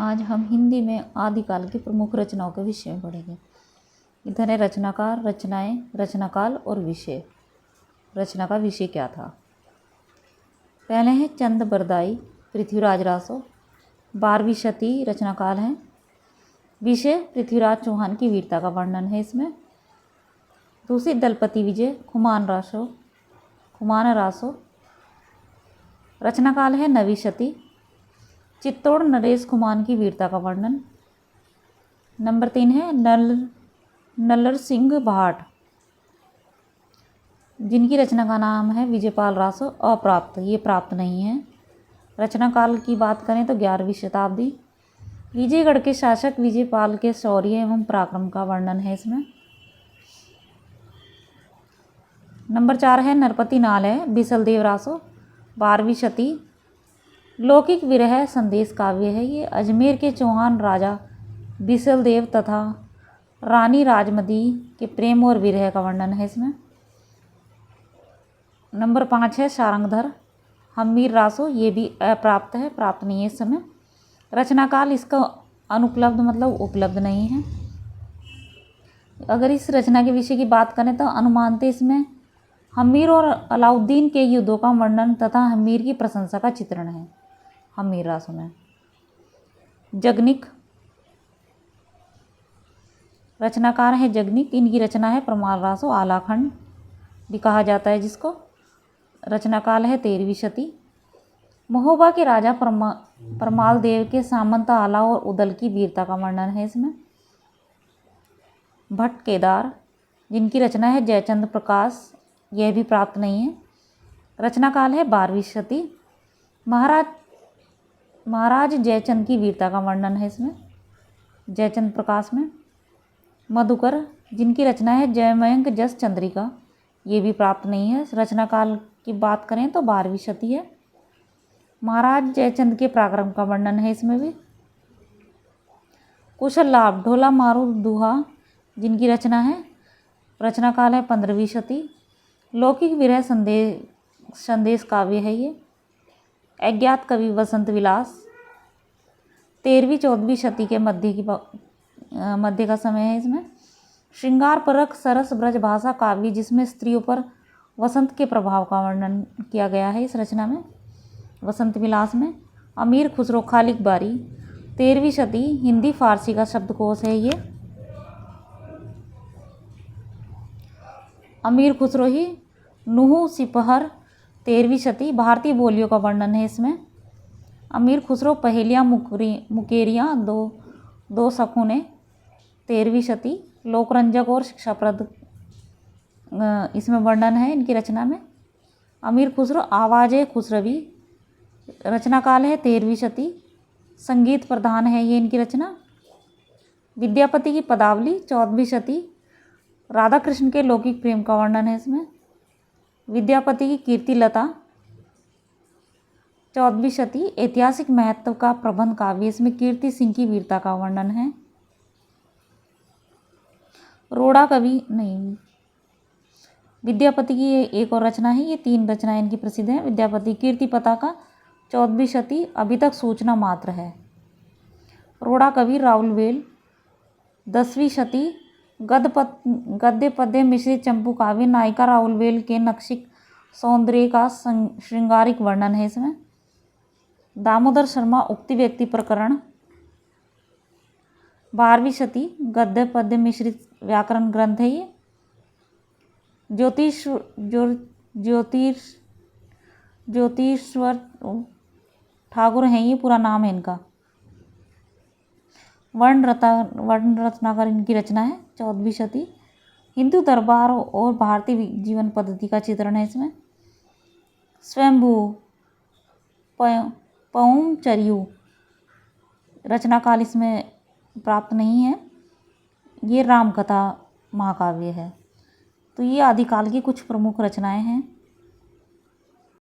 आज हम हिंदी में आदिकाल की प्रमुख रचनाओं के विषय में पढ़ेंगे। इधर है रचनाकार, रचनाएं, रचनाकाल और विषय। रचना का विषय क्या था? पहले है चंद बरदाई, पृथ्वीराज रासो, 12वीं शती रचनाकाल है। विषय पृथ्वीराज चौहान की वीरता का वर्णन है इसमें। दूसरी दलपति विजय, खुमान रासो। रचनाकाल है 9वीं शती। चित्तौड़ नरेश खुमान की वीरता का वर्णन। नंबर 3 है नल्लर सिंह भाट, जिनकी रचना का नाम है विजयपाल रासो, अप्राप्त, ये प्राप्त नहीं है। रचनाकाल की बात करें तो 11वीं शताब्दी। विजयगढ़ के शासक विजयपाल के शौर्य एवं पराक्रम का वर्णन है इसमें। नंबर 4 है नरपति नाल है, बिसलदेव रासो, 12वीं शती। लौकिक विरह संदेश काव्य है ये। अजमेर के चौहान राजा बिसलदेव तथा रानी राजमदी के प्रेम और विरह का वर्णन है इसमें। नंबर 5 है सारंगधर, हम्मीर रासो, ये भी अप्राप्त है, प्राप्त नहीं है इस समय। रचनाकाल इसका अनुपलब्ध मतलब उपलब्ध नहीं है। अगर इस रचना के विषय की बात करें तो अनुमानते इसमें हम्मीर और अलाउद्दीन के युद्धों का वर्णन तथा हम्मीर की प्रशंसा का चित्रण है हम्मीर रासो में। जगनिक, रचनाकार है जगनिक, इनकी रचना है परमाल रासो, आलाखंड भी कहा जाता है जिसको। रचनाकाल है 13वीं शती। महोबा के राजा परमाल देव के सामंत आला और उदल की वीरता का वर्णन है इसमें। भट्ट केदार, जिनकी रचना है जयचंद प्रकाश, यह भी प्राप्त नहीं है। रचनाकाल है 12वीं शती। महाराज जयचंद की वीरता का वर्णन है इसमें, जयचंद प्रकाश में। मधुकर, जिनकी रचना है जयमयंक जस चंद्रिका, ये भी प्राप्त नहीं है। रचनाकाल की बात करें तो 12वीं शती है। महाराज जयचंद के पराक्रम का वर्णन है इसमें भी। कुशल लाभ, ढोला मारू दुहा, जिनकी रचना है, रचनाकाल है 15वीं शती। लौकिक विरह संदेश काव्य है ये। अज्ञात कवि वसंत विलास, 13वीं-14वीं शती के मध्य का समय है इसमें। श्रृंगार परक सरस ब्रज भाषा काव्य, जिसमें स्त्रियों पर वसंत के प्रभाव का वर्णन किया गया है इस रचना में, वसंत विलास में। अमीर खुसरो खालिक बारी, 13वीं शती, हिंदी फारसी का शब्दकोश है ये। अमीर खुसरो ही नुहू सिपहर, 13वीं शती, भारतीय बोलियों का वर्णन है इसमें। अमीर खुसरो पहेलियाँ मुकेरियाँ दो शकुने, 13वीं शती। लोकरंजक और शिक्षाप्रद इसमें वर्णन है इनकी रचना में। अमीर खुसरो आवाज़े खुसरवी, रचनाकाल है 13वीं शती। संगीत प्रधान है ये इनकी रचना। विद्यापति की पदावली, 14वीं शती। राधा कृष्ण के लौकिक प्रेम का वर्णन है इसमें। विद्यापति की कीर्ति लता, 14वीं शती। ऐतिहासिक महत्व का प्रबंध काव्य, इसमें कीर्ति सिंह की वीरता का वर्णन है। रोड़ा कवि नहीं, विद्यापति की ये एक और रचना है, ये 3 रचनाएं इनकी प्रसिद्ध हैं। विद्यापति कीर्ति पताका, 14वीं शती, अभी तक सूचना मात्र है। रोड़ा कवि राउलवेल, 10वीं शती। गद्य पद्य मिश्रित चंपू काव्य, नायिका राउलवेल के नक्शिक सौंदर्य का श्रृंगारिक वर्णन है इसमें। दामोदर शर्मा उक्ति व्यक्ति प्रकरण, 12वीं शती, गद्य पद्य मिश्रित व्याकरण ग्रंथ है ये। ज्योतिश्वर ठाकुर हैं ये, पूरा नाम है इनका। वर्ण रत्नाकर इनकी रचना है, 14वीं शती। हिंदू दरबार और भारतीय जीवन पद्धति का चित्रण है इसमें। स्वयंभू पौम चरियू, रचनाकाल इसमें प्राप्त नहीं है, ये रामकथा महाकाव्य है। तो ये आदिकाल की कुछ प्रमुख रचनाएं हैं।